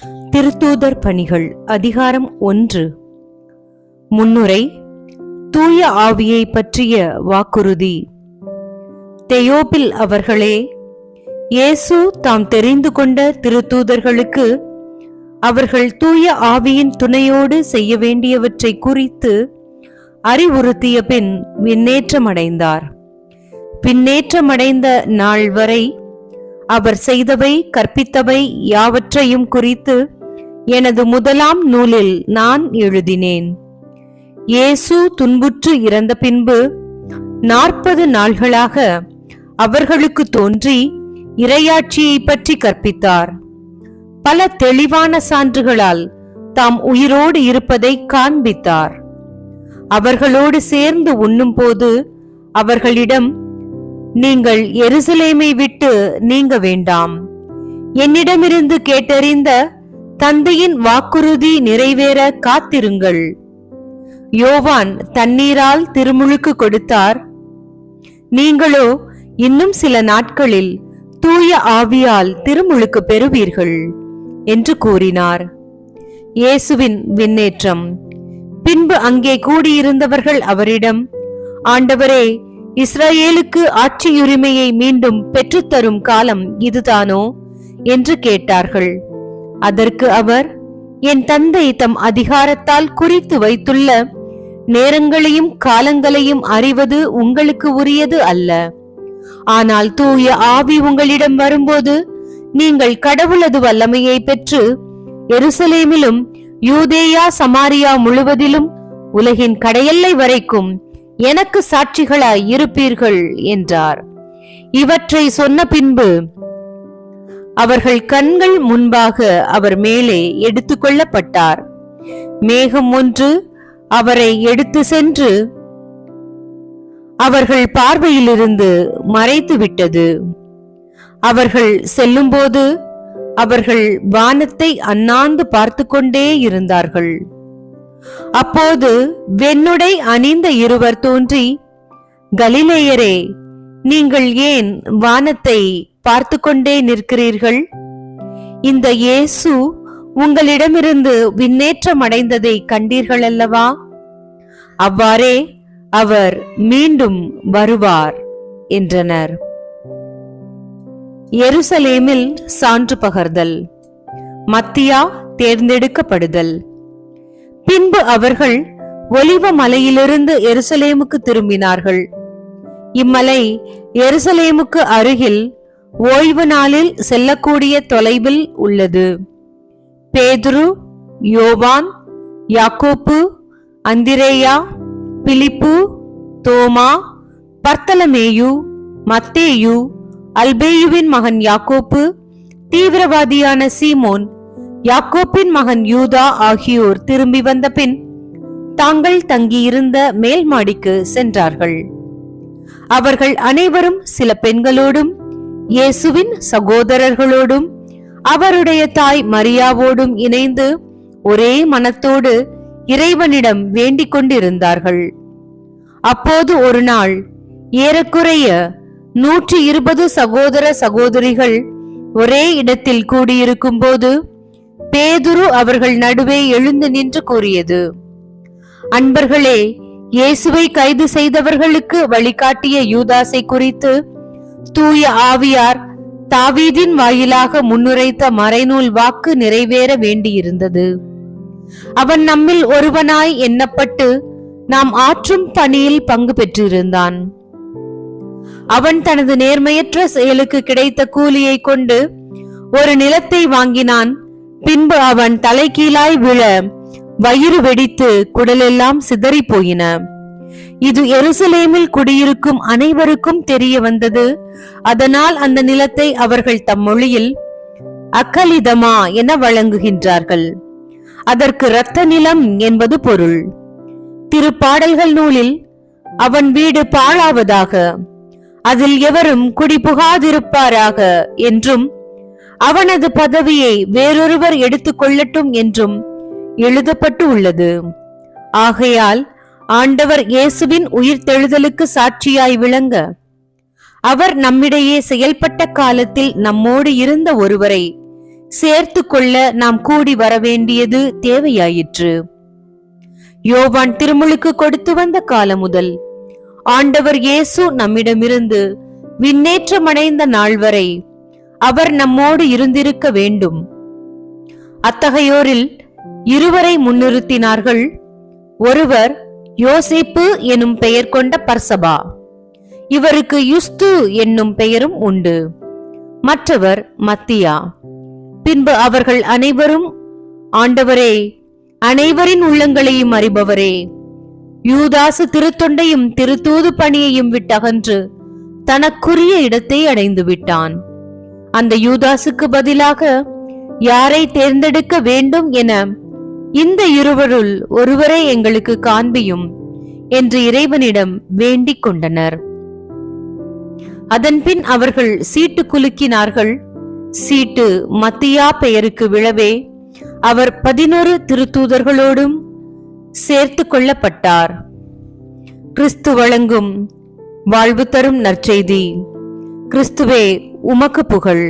திருத்தூதர் பணிகள் அதிகாரம் 1. முன்னுரை. தூய ஆவியை பற்றிய வாக்குறுதி. தெயோப்பில் அவர்களே, இயேசு தாம் தெரிந்து கொண்ட திருத்தூதர்களுக்கு அவர்கள் தூய ஆவியின் துணையோடு செய்ய வேண்டியவற்றை குறித்து அறிவுறுத்திய பின் விண்ணேற்றமடைந்தார். விண்ணேற்றமடைந்த நாள் வரை அவர் செய்தவை கற்பித்தவை யாவற்றையும் குறித்து எனது முதலாம் நூலில் நான் எழுதினேன். இயேசு துன்புற்று இறந்த பின்பு 40 நாள்களாக அவர்களுக்கு தோன்றி இறையாட்சியை பற்றி கற்பித்தார். பல தெளிவான சான்றுகளால் தாம் உயிரோடு இருப்பதை காண்பித்தார். அவர்களோடு சேர்ந்து உண்ணும் போது அவர்களிடம், நீங்கள் எருசலேமை விட்டு நீங்க வேண்டாம், என்னிடமிருந்து கேட்டறிந்த தந்தையின் வாக்குறுதி நிறைவேற காத்திருங்கள். யோவான் தண்ணீரால் திருமுழுக்கு கொடுத்தார், நீங்களோ இன்னும் சில நாட்களில் தூய ஆவியால் திருமுழுக்கு பெறுவீர்கள் என்று கூறினார். இயேசுவின் விண்ணேற்றம். பின்பு அங்கே கூடியிருந்தவர்கள் அவரிடம், ஆண்டவரே, இஸ்ரவேலுக்கு ஆட்சியுரிமையை மீண்டும் பெற்றுத்தரும் காலம் இதுதானோ என்று கேட்டார்கள். அதற்கு அவர், என் தந்தை தம் அதிகாரத்தால் குறித்து வைத்துள்ள நேரங்களையும் காலங்களையும் அறிவது உங்களுக்கு உரியது அல்ல. ஆனால் தூய ஆவி உங்களிடம் வரும்போது நீங்கள் கடவுளது வல்லமையை பெற்று எருசலேமிலும் யூதேயா சமாரியா முழுவதிலும் உலகின் கடையெல்லை வரைக்கும் எனக்கு சாட்சிகளாய் இருப்பீர்கள் என்றார். இவற்றை சொன்ன பின்பு அவர்கள் கண்கள் முன்பாக அவர் மேலே எடுத்துக்கொள்ளப்பட்டார். மேகம் ஒன்று அவரை எடுத்து சென்று அவர்கள் பார்வையிலிருந்து மறைத்து விட்டது. அவர்கள் செல்லும்போது அவர்கள் வானத்தை அண்ணாந்து பார்த்து கொண்டே இருந்தார்கள். அப்போது வெண்ணுடை அணிந்த இருவர் தோன்றி, கலிலேயரே, நீங்கள் ஏன் வானத்தை பார்த்து கொண்டே நிற்கிறீர்கள்? இந்த இயேசு உங்களிடமிருந்து விண்ணேற்றம் அடைந்ததை கண்டீர்கள் அல்லவா? அவ்வாறே அவர் மீண்டும் வருவார் என்றனர். எருசலேமில் சான்று பகர்தல். மத்தியா தேர்ந்தெடுக்கப்படுதல். பின்பு அவர்கள் ஒலிவ மலையிலிருந்து எருசலேமுக்கு திரும்பினார்கள். இம்மலை எருசலேமுக்கு அருகில் ஓய்வு நாளில் செல்லக்கூடிய தொலைவில் உள்ளது. பேதுரு, யோவான், யாக்கோப்பு, அந்திரேயா, பிலிப்பு, தோமா, பர்த்தலமேயு, மத்தேயு, அல்பேயுவின் மகன் யாக்கோப்பு, தீவிரவாதியான சீமோன், யாக்கோப்பின் மகன் யூதா ஆகியோர் திரும்பி வந்த பின் தாங்கள் தங்கியிருந்த மேல் மாடிக்கு சென்றார்கள். அவர்கள் அனைவரும் சில பெண்களோடும் இயேசுவின் சகோதரர்களோடும் அவருடைய தாய் மரியாவோடும் இணைந்து ஒரே மனத்தோடு இறைவனிடம் வேண்டிக் கொண்டிருந்தார்கள். அப்போது ஒரு நாள் ஏறக்குறைய 120 சகோதர சகோதரிகள் ஒரே இடத்தில் கூடியிருக்கும் போது பேதுரு அவர்கள் நடுவே எழுந்து நின்று கூறியது, அன்பர்களே, இயேசுவை கைது செய்தவர்களுக்கு வழிகாட்டிய யூதாசை குறித்து தூய ஆவியார் தாவீதின் வாயிலாக முன்னுரைத்த மறைநூல் வாக்கு நிறைவேற வேண்டியிருந்தது. அவன் நம்மில் ஒருவனாய் எண்ணப்பட்டு நாம் ஆற்றும் பணியில் பங்கு பெற்றிருந்தான். அவன் தனது நேர்மையற்ற செயலுக்கு கிடைத்த கூலியை கொண்டு ஒரு நிலத்தை வாங்கினான். பின்பு அவன் தலைகீழாய் விழ வயிறு வெடித்து குடலெல்லாம் சிதறி போயின. இது எருசலேமில் குடியிருக்கும் அனைவருக்கும் தெரிய வந்தது. அதனால் அந்த நிலத்தை அவர்கள் தம் மொழியில் அக்கலிதமா என வழங்குகின்றார்கள். அதற்கு இரத்த நிலம் என்பது பொருள். திருப்பாடல்கள் நூலில் அவன் வீடு பாழாவதாக, அதில் எவரும் குடிபுகாதிருப்பாராக என்றும், அவனது பதவியை வேறொருவர் எடுத்துக் கொள்ளட்டும் என்றும் எழுதப்பட்டு உள்ளது. ஆகையால் ஆண்டவர் இயேசுவின் உயிர்த்தெழுதலுக்கு சாட்சியாய் விளங்க அவர் நம்மிடையே செயல்பட்ட காலத்தில் நம்மோடு இருந்த ஒருவரை சேர்த்து கொள்ள நாம் கூடி வரவேண்டியது தேவையாயிற்று. யோவான் திருமுழுக்கு கொடுத்து வந்த காலம் முதல் ஆண்டவர் இயேசு நம்மிடமிருந்து விண்ணேற்றமடைந்த நாள் வரை அவர் நம்மோடு இருந்திருக்க வேண்டும். அத்தகையோரில் இருவரை முன்னிறுத்தினார்கள். ஒருவர் யோசேப்பு எனும் பெயர் கொண்ட பர்சபா, இவருக்கு யுஸ்து என்னும் பெயரும் உண்டு. மற்றவர் மத்தியா. பின்பு அவர்கள் அனைவரும், ஆண்டவரே, அனைவரின் உள்ளங்களையும் அறிபவரே, யூதாசு திருத்தொண்டையும் திருத்தூது பணியையும் விட்டகன்று தனக்குரிய இடத்தை அடைந்து விட்டான். அந்த யூதாசுக்கு பதிலாக யாரை தேர்ந்தெடுக்க வேண்டும் என இந்த இருவருள் ஒருவரை எங்களுக்கு காண்பியும் என்று இறைவனிடம் வேண்டிக் கொண்டனர். அதன்பின் அவர்கள் சீட்டு குலுக்கினார்கள். சீட்டு மத்தியா பெயருக்கு விழவே அவர் 11 திருத்தூதர்களோடும் சேர்த்து கொள்ளப்பட்டார். கிறிஸ்து வழங்கும் வாழ்வு தரும் நற்செய்தி. கிறிஸ்துவே உமக்கு புகழ்.